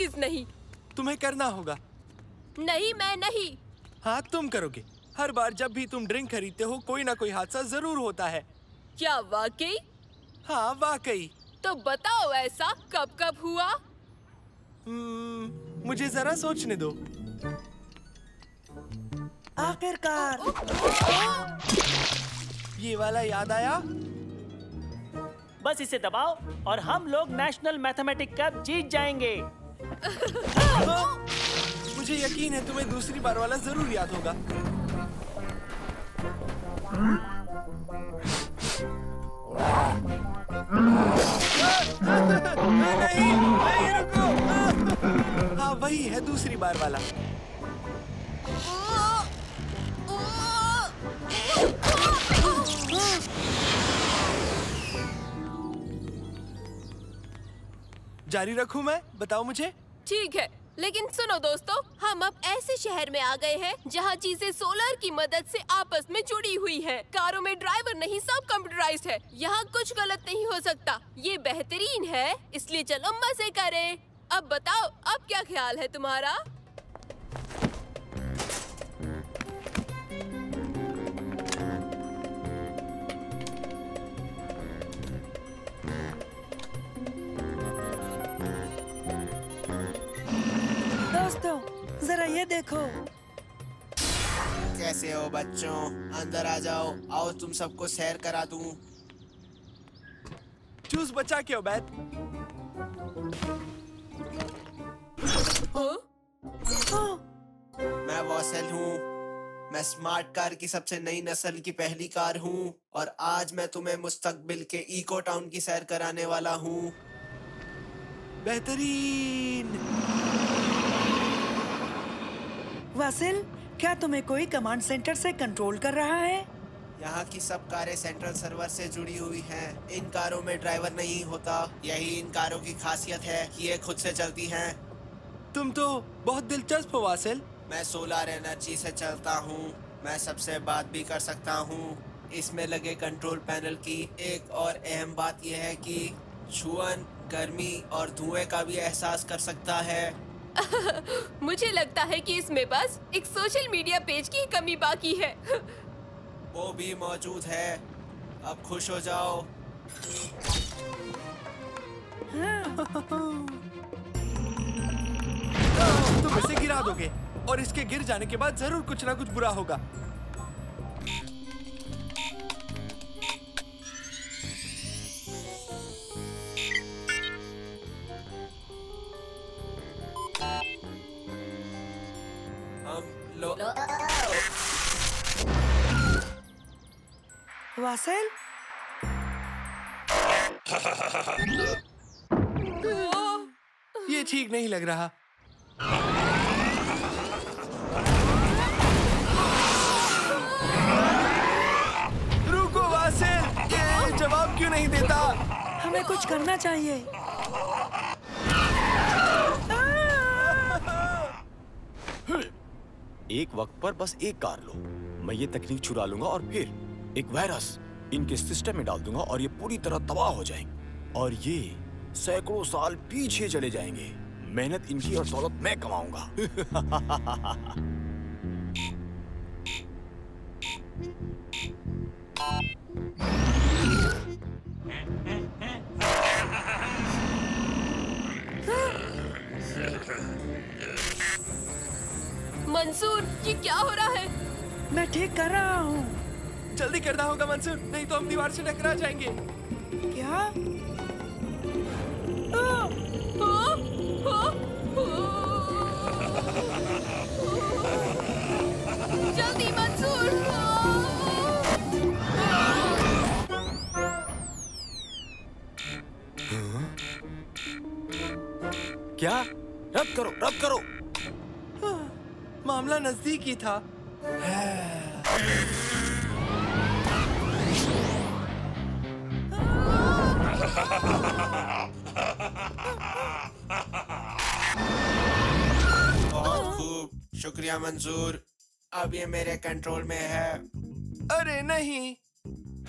हरगिज नहीं। तुम्हें करना होगा। नहीं, मैं नहीं। हाँ, तुम करोगे। हर बार जब भी तुम ड्रिंक खरीदते हो कोई ना कोई हादसा जरूर होता है। क्या वाकई? हाँ, वाकई। तो बताओ ऐसा कब कब हुआ? मुझे जरा सोचने दो। आखिरकार ये वाला याद आया। बस इसे दबाओ और हम लोग नेशनल मैथमेटिक कप जीत जाएंगे। मुझे यकीन है तुम्हें दूसरी बार वाला जरूर याद होगा। नहीं, रुको। हाँ, वही है दूसरी बार वाला। जारी रखूं मैं? बताओ मुझे। ठीक है, लेकिन सुनो दोस्तों, हम अब ऐसे शहर में आ गए हैं जहाँ चीजें सोलर की मदद से आपस में जुड़ी हुई हैं। कारों में ड्राइवर नहीं, सब कंप्यूटराइज्ड है। यहाँ कुछ गलत नहीं हो सकता। ये बेहतरीन है, इसलिए चलो मजे करें। अब बताओ, अब क्या ख्याल है तुम्हारा? दोस्तों, जरा ये देखो। कैसे हो बच्चों? अंदर आ जाओ। आओ तुम सबको सैर करा दूं। चूस बचा के उबैद। मैं वॉसेल हूँ। मैं स्मार्ट कार की सबसे नई नस्ल की पहली कार हूँ और आज मैं तुम्हें मुस्तकबिल के इको टाउन की सैर कराने वाला हूँ। बेहतरीन। वासिल, क्या तुम्हें कोई कमांड सेंटर से कंट्रोल कर रहा है? यहाँ की सब कारें सेंट्रल सर्वर से जुड़ी हुई हैं। इन कारों में ड्राइवर नहीं होता। यही इन कारों की खासियत है कि ये खुद से चलती हैं। तुम तो बहुत दिलचस्प हो वासिल। मैं सोलर एनर्जी से चलता हूँ। मैं सबसे बात भी कर सकता हूँ। इसमें लगे कंट्रोल पैनल की एक और अहम बात यह है कि छुअन, गर्मी और धुएं का भी एहसास कर सकता है। मुझे लगता है कि इसमें बस एक सोशल मीडिया पेज की कमी बाकी है। वो भी मौजूद है। अब खुश हो जाओ। तुम इसे गिरा दोगे और इसके गिर जाने के बाद जरूर कुछ ना कुछ बुरा होगा। वासिल, ये ठीक नहीं लग रहा। रुको वासिल, ये जवाब क्यों नहीं देता? हमें कुछ करना चाहिए। एक वक्त पर बस एक कार लो। मैं ये तकनीक चुरा लूंगा और फिर एक वायरस इनके सिस्टम में डाल दूंगा और ये पूरी तरह तबाह हो जाएंगे और ये सैकड़ों साल पीछे चले जाएंगे। मेहनत इनकी और दौलत मैं कमाऊंगा। मंसूर, ये क्या हो रहा है? मैं ठीक कर रहा हूँ। जल्दी करना होगा मंसूर, नहीं तो हम दीवार से टकरा जाएंगे। क्या? जल्दी मंसूर। क्या? रद्द करो, रद्द करो। मामला नजदीक ही था। बहुत खूब, शुक्रिया मंसूर। अब ये मेरे कंट्रोल में है। अरे नहीं।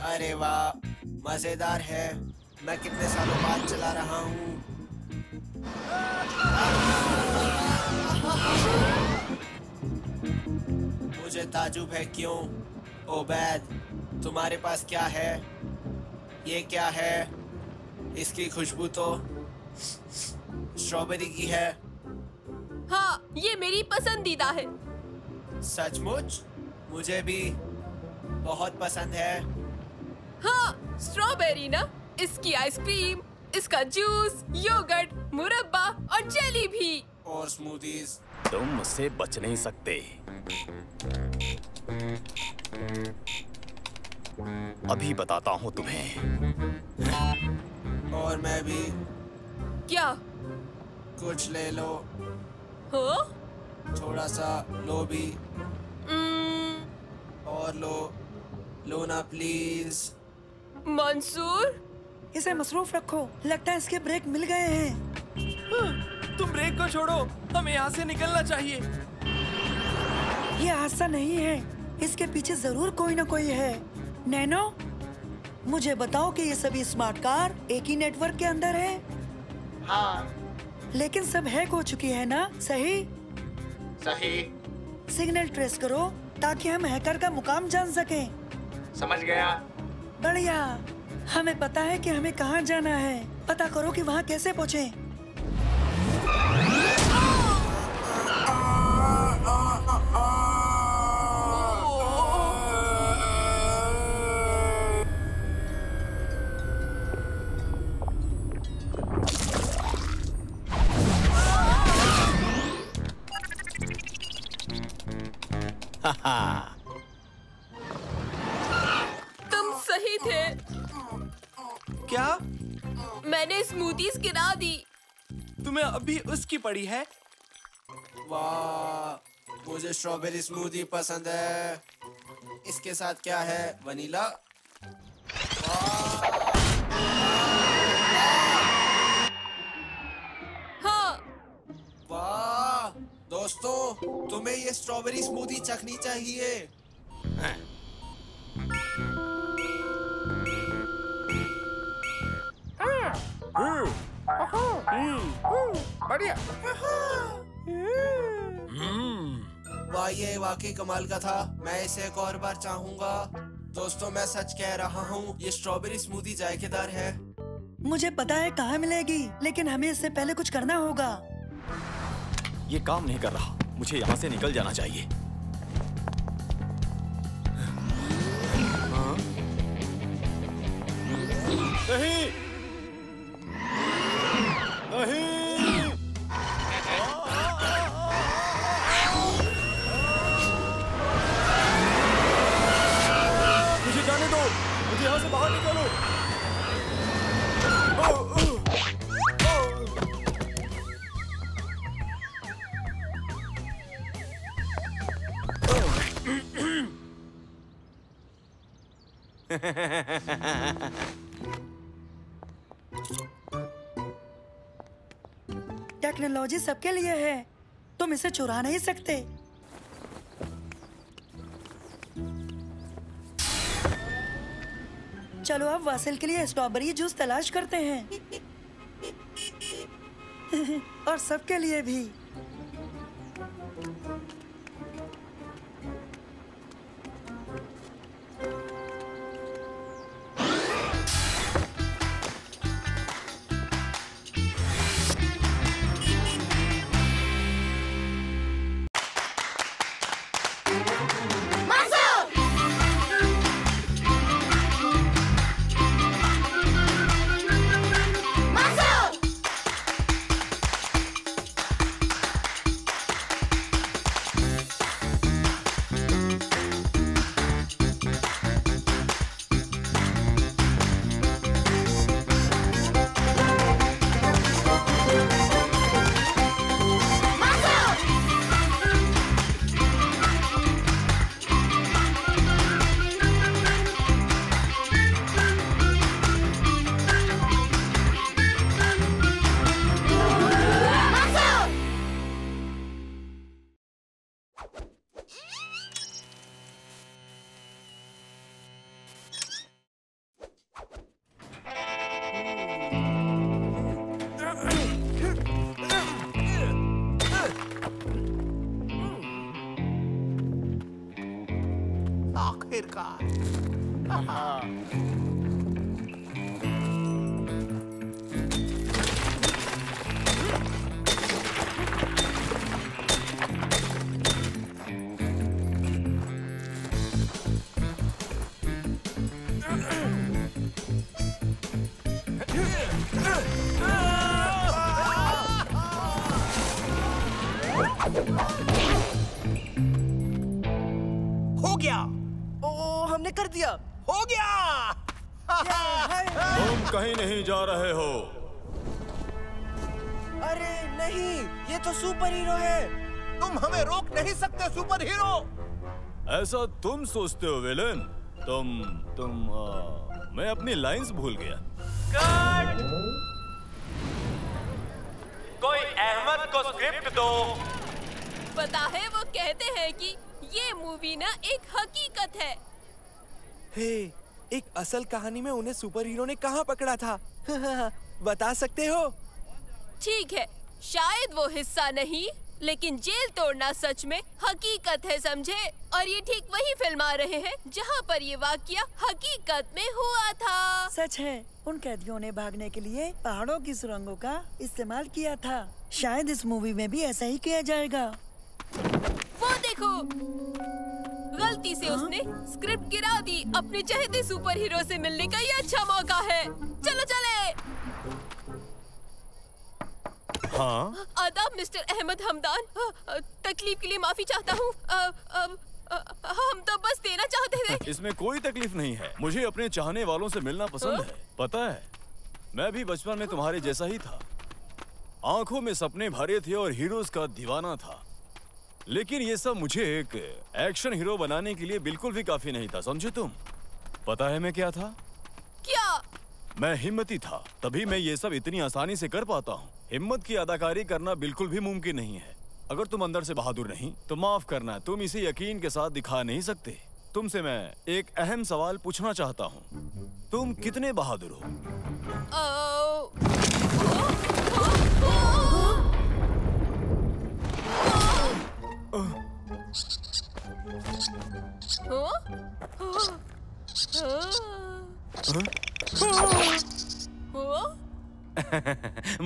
अरे वाह, मजेदार है। मैं कितने सालों बाद चला रहा हूँ। मुझे ताजुब है क्यों? ओबैद, तुम्हारे पास क्या है? ये क्या है? इसकी खुशबू तो स्ट्रॉबेरी की है। हाँ, ये मेरी पसंदीदा है। सचमुच? मुझे भी बहुत पसंद है। हाँ, स्ट्रॉबेरी ना। इसकी आइसक्रीम, इसका जूस, योगर्ट, मुरब्बा और जेली भी। और स्मूदीज। तुम मुझसे बच नहीं सकते। अभी बताता हूँ तुम्हें। और मैं भी। क्या? कुछ ले लो। हाँ? थोड़ा सा लो भी। और लो ना प्लीज। मंसूर, इसे मसरूफ रखो। लगता है इसके ब्रेक मिल गए हैं। तुम ब्रेक को छोड़ो, हमें यहाँ से निकलना चाहिए। ये हादसा नहीं है, इसके पीछे जरूर कोई ना कोई है। नैनो, मुझे बताओ कि ये सभी स्मार्ट कार एक ही नेटवर्क के अंदर है? हाँ। लेकिन सब हैक हो चुकी है ना? सही? सही। सिग्नल ट्रेस करो ताकि हम हैकर का मुकाम जान सकें। समझ गया। बढ़िया। हमें पता है कि हमें कहाँ जाना है। पता करो कि वहाँ कैसे पहुँचे। तुम सही थे। क्या? मैंने स्मूदीज गिरा दी। तुम्हें अभी उसकी पड़ी है? वाह, मुझे स्ट्रॉबेरी स्मूदी पसंद है। इसके साथ क्या है? वनीला? हाँ। वाह दोस्तों, तुम्हें ये स्ट्रॉबेरी स्मूदी चखनी चाहिए। बढ़िया। वाह, ये वाकई कमाल का था। मैं इसे एक और बार चाहूंगा। दोस्तों, मैं सच कह रहा हूँ, ये स्ट्रॉबेरी स्मूदी जायकेदार है। मुझे पता है कहाँ मिलेगी, लेकिन हमें इससे पहले कुछ करना होगा। ये काम नहीं कर रहा। मुझे यहाँ से निकल जाना चाहिए। नहीं, नहीं। मुझे जाने दो। मुझे यहाँ से बाहर निकालो। टेक्नोलॉजी सबके लिए है, तुम इसे चुरा नहीं सकते। चलो अब वासिल के लिए स्ट्रॉबेरी जूस तलाश करते हैं। और सबके लिए भी। आखिरकार। हो गया। ओ हमने कर दिया। हो गया। तुम कहीं नहीं जा रहे हो। अरे नहीं, ये तो सुपर हीरो है। तुम हमें रोक नहीं सकते सुपर हीरो। ऐसा तुम सोचते हो विलेन। मैं अपनी लाइंस भूल गया। कट! कोई अहमद को स्क्रिप्ट दो। पता है वो कहते हैं कि ये मूवी ना एक हकीकत है। हे, एक असल कहानी में उन्हें सुपर हीरो ने कहाँ पकड़ा था? बता सकते हो? ठीक है, शायद वो हिस्सा नहीं, लेकिन जेल तोड़ना सच में हकीकत है, समझे? और ये ठीक वही फिल्म आ रहे हैं जहाँ पर ये वाकया हकीकत में हुआ था। सच है, उन कैदियों ने भागने के लिए पहाड़ों की सुरंगों का इस्तेमाल किया था। शायद इस मूवी में भी ऐसा ही किया जाएगा। वो देखो, गलती से उसने स्क्रिप्ट गिरा दी। अपने चहेते सुपर हीरो से मिलने का ये अच्छा मौका है। चलो चले। हाँ? आदाब मिस्टर अहमद हमदान। तकलीफ के लिए माफी चाहता हूँ। हम तो बस देना चाहते थे। इसमें कोई तकलीफ नहीं है। मुझे अपने चाहने वालों से मिलना पसंद है। पता है, मैं भी बचपन में तुम्हारे जैसा ही था। आंखों में सपने भरे थे और हीरोज का दीवाना था। लेकिन ये सब मुझे एक एक्शन हीरो बनाने के लिए बिल्कुल भी काफी नहीं था, समझे तुम? पता है मैं क्या था? क्या? मैं हिम्मती था, तभी मैं ये सब इतनी आसानी से कर पाता हूँ। हिम्मत की अदाकारी करना बिल्कुल भी मुमकिन नहीं है। अगर तुम अंदर से बहादुर नहीं तो माफ करना, तुम इसे यकीन के साथ दिखा नहीं सकते। तुमसे मैं एक अहम सवाल पूछना चाहता हूँ। तुम कितने बहादुर हो?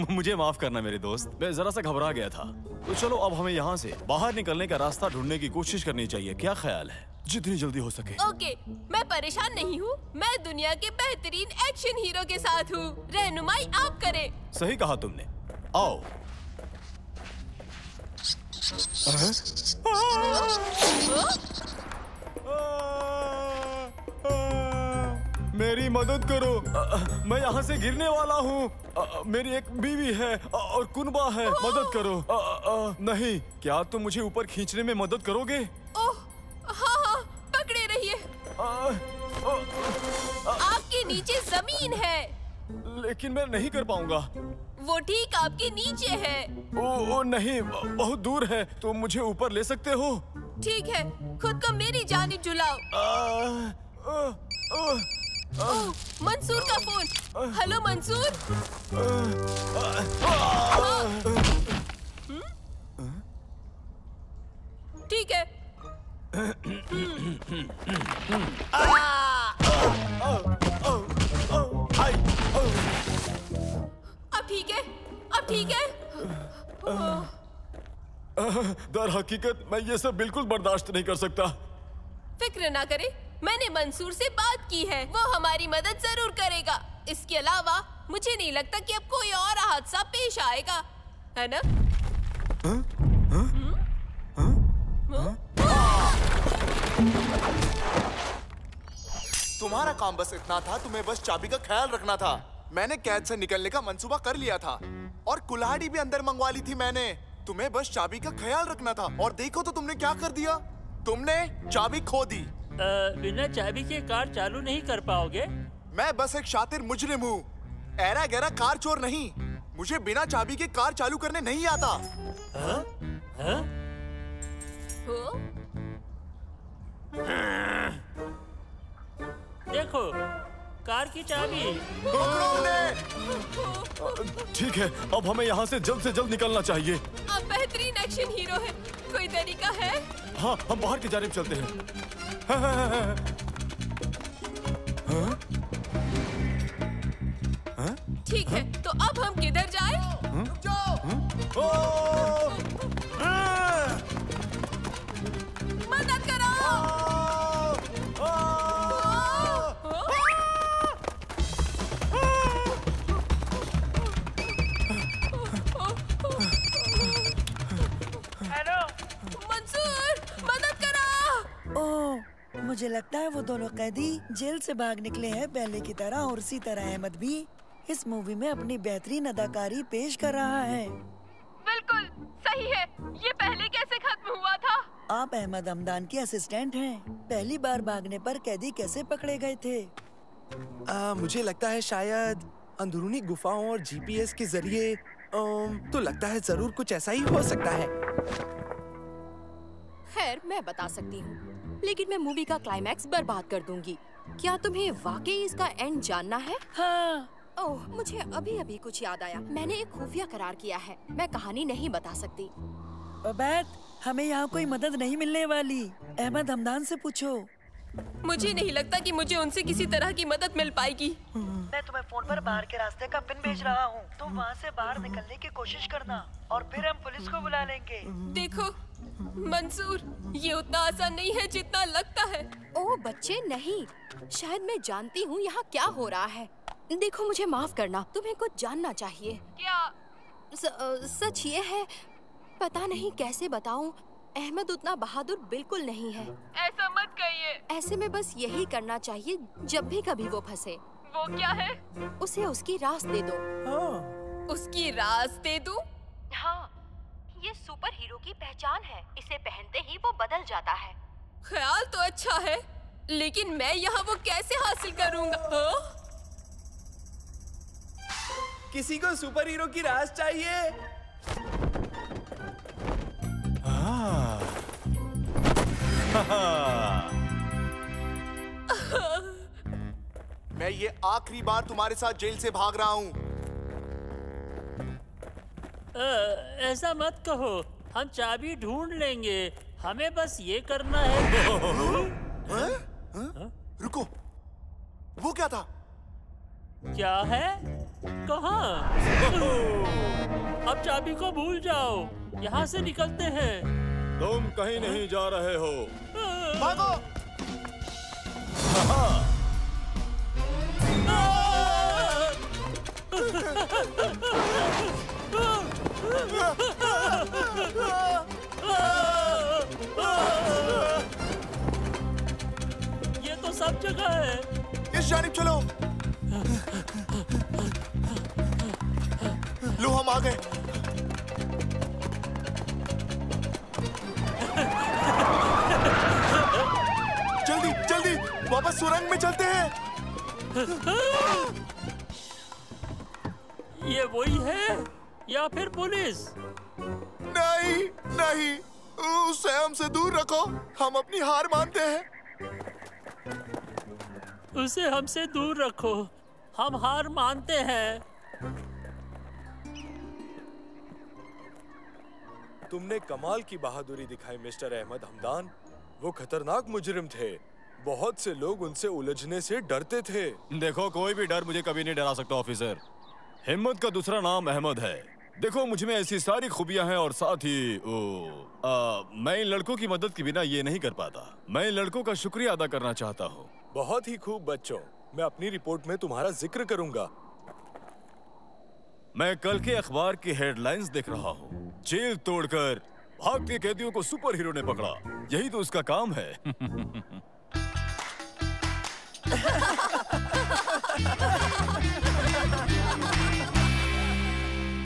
मुझे माफ करना मेरे दोस्त, मैं जरा सा घबरा गया था। तो चलो अब हमें यहाँ से बाहर निकलने का रास्ता ढूंढने की कोशिश करनी चाहिए। क्या ख्याल है? जितनी जल्दी हो सके। ओके, मैं परेशान नहीं हूँ। मैं दुनिया के बेहतरीन एक्शन हीरो के साथ हूँ। रहनुमाई आप करें। सही कहा तुमने। आओ। मेरी मदद करो, मैं यहाँ से गिरने वाला हूँ। मेरी एक बीवी है और कुनबा है, मदद करो। नहीं, क्या तुम मुझे ऊपर खींचने में मदद करोगे? ओह, हाँ, पकड़े रहिए। आपके नीचे जमीन है। लेकिन मैं नहीं कर पाऊंगा। वो ठीक आपके नीचे है। ओ नहीं, बहुत दूर है। तुम मुझे ऊपर ले सकते हो? ठीक है, खुद को मेरी जानिब झुलाओ। मंसूर का फोन। हेलो मंसूर। ठीक है। अब ठीक है, अब ठीक है। दर हकीकत मैं ये सब बिल्कुल बर्दाश्त नहीं कर सकता। फिक्र ना करे, मैंने मंसूर से बात की है। वो हमारी मदद जरूर करेगा। इसके अलावा मुझे नहीं लगता कि अब कोई और हादसा पेश आएगा, है ना? तुम्हारा काम बस इतना था, तुम्हें बस चाबी का ख्याल रखना था। मैंने कैद से निकलने का मंसूबा कर लिया था और कुल्हाड़ी भी अंदर मंगवा ली थी मैंने। तुम्हें बस चाबी का ख्याल रखना था और देखो तो तुमने क्या कर दिया। तुमने चाबी खो दी। बिना चाबी के कार चालू नहीं कर पाओगे। मैं बस एक शातिर मुजरिम हूँ, ऐरा गैरा कार चोर नहीं। मुझे बिना चाबी के कार चालू करने नहीं आता। देखो, कार की चाबी। ठीक है, अब हमें यहाँ से जल्द निकलना चाहिए। आप बेहतरीन एक्शन हीरो हैं। कोई तरीका है? हाँ, हम बाहर की जानिब चलते हैं। ठीक है, तो अब हम किधर जाएं? मदद करो! मंसूर, मदद करो! ओह, मुझे लगता है वो दोनों कैदी जेल से भाग निकले हैं पहले की तरह, और उसी तरह अहमद भी इस मूवी में अपनी बेहतरीन अदाकारी पेश कर रहा है। बिल्कुल सही है। ये पहले कैसे खत्म हुआ था? आप अहमद हमदान के असिस्टेंट हैं। पहली बार भागने पर कैदी कैसे पकड़े गए थे? मुझे लगता है शायद अंदरूनी गुफाओं और जीपीएस के जरिए। तो लगता है जरूर कुछ ऐसा ही हो सकता है। खैर, मैं बता सकती हूँ, लेकिन मैं मूवी का क्लाइमैक्स बर्बाद कर दूंगी। क्या तुम्हें वाकई इसका एंड जानना है? हाँ। ओह, मुझे अभी अभी कुछ याद आया। मैंने एक खुफिया करार किया है। मैं कहानी नहीं बता सकती। अबैद, हमें यहाँ कोई मदद नहीं मिलने वाली। अहमद हमदान से पूछो। मुझे नहीं लगता कि मुझे उनसे किसी तरह की मदद मिल पाएगी। मैं तुम्हें फोन पर बाहर के रास्ते का पिन भेज रहा हूँ। तुम वहाँ से बाहर निकलने की कोशिश करना और फिर हम पुलिस को बुला लेंगे। देखो मंसूर, ये उतना आसान नहीं है जितना लगता है। ओह बच्चे, नहीं। शायद मैं जानती हूँ यहाँ क्या हो रहा है। देखो, मुझे माफ करना, तुम्हें कुछ जानना चाहिए। क्या? सच ये है, पता नहीं कैसे बताऊं, अहमद उतना बहादुर बिल्कुल नहीं है। ऐसा मत कहिए। ऐसे में बस यही करना चाहिए जब भी कभी वो फंसे। वो क्या है? उसे उसकी रास दे दो। उसकी रास दे दूं? हाँ, ये सुपर हीरो की पहचान है। इसे पहनते ही वो बदल जाता है। ख्याल तो अच्छा है, लेकिन मैं यहाँ वो कैसे हासिल करूँगा? किसी को सुपर हीरो की रास चाहिए? मैं ये आखिरी बार तुम्हारे साथ जेल से भाग रहा हूँ। ऐसा मत कहो, हम चाबी ढूंढ लेंगे। हमें बस ये करना है। रुको, वो क्या था? क्या है? कहाँ? अब चाबी को भूल जाओ, यहाँ से निकलते हैं। तुम कहीं नहीं जा रहे हो। भागो! ये तो सब जगह है। इस जानिब चलो। लो, हम आ गए। जल्दी जल्दी वापस सुरंग में चलते हैं। ये वही है या फिर पुलिस? नहीं नहीं, उसे हमसे दूर रखो। हम अपनी हार मानते हैं। उसे हमसे दूर रखो, हम हार मानते हैं। तुमने कमाल की बहादुरी दिखाई मिस्टर अहमद हमदान। वो खतरनाक मुजरिम थे। बहुत से लोग उनसे उलझने से डरते थे। देखो, कोई भी डर मुझे कभी नहीं डरा सकता ऑफिसर। हिम्मत का दूसरा नाम अहमद है। देखो, मुझ में ऐसी सारी खूबियां हैं और साथ ही मैं इन लड़कों की मदद के बिना ये नहीं कर पाता। मैं इन लड़कों का शुक्रिया अदा करना चाहता हूँ। बहुत ही खूब बच्चों, मैं अपनी रिपोर्ट में तुम्हारा जिक्र करूंगा। मैं कल के अखबार की हेडलाइंस देख रहा हूँ। जेल तोड़कर भागते कैदियों को सुपर हीरो ने पकड़ा। यही तो उसका काम है।